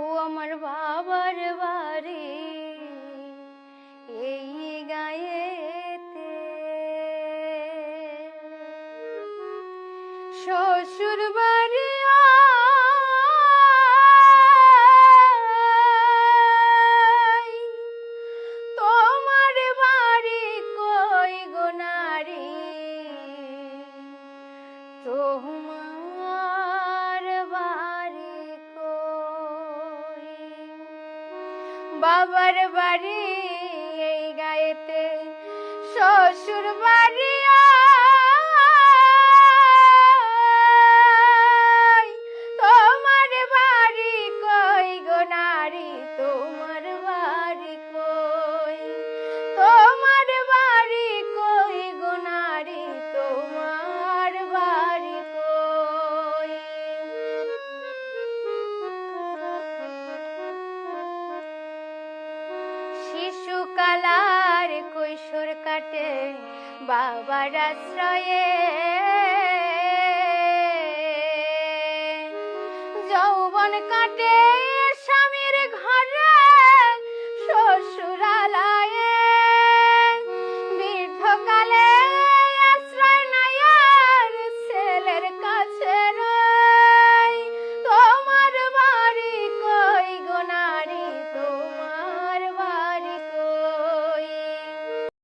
ও আমার বাবার বাড়ি এই গায়েতে, শ্বশুর বাড়ি তোমার বাড়ি কই গো নারী, তোমার বাড়ি কই? বাবার বাড়ি এই গায়েতে, শ্বশুর বাড়ি তোমার বাড়ি কই গো নারী, তোমার বাড়ি কই? তোমার বাড়ি কই গো নারী, তোমার বাড়ি কই? শিশুকালার কৈশোর কাটে বাবার আশ্রয়ে, যৌবন কাটে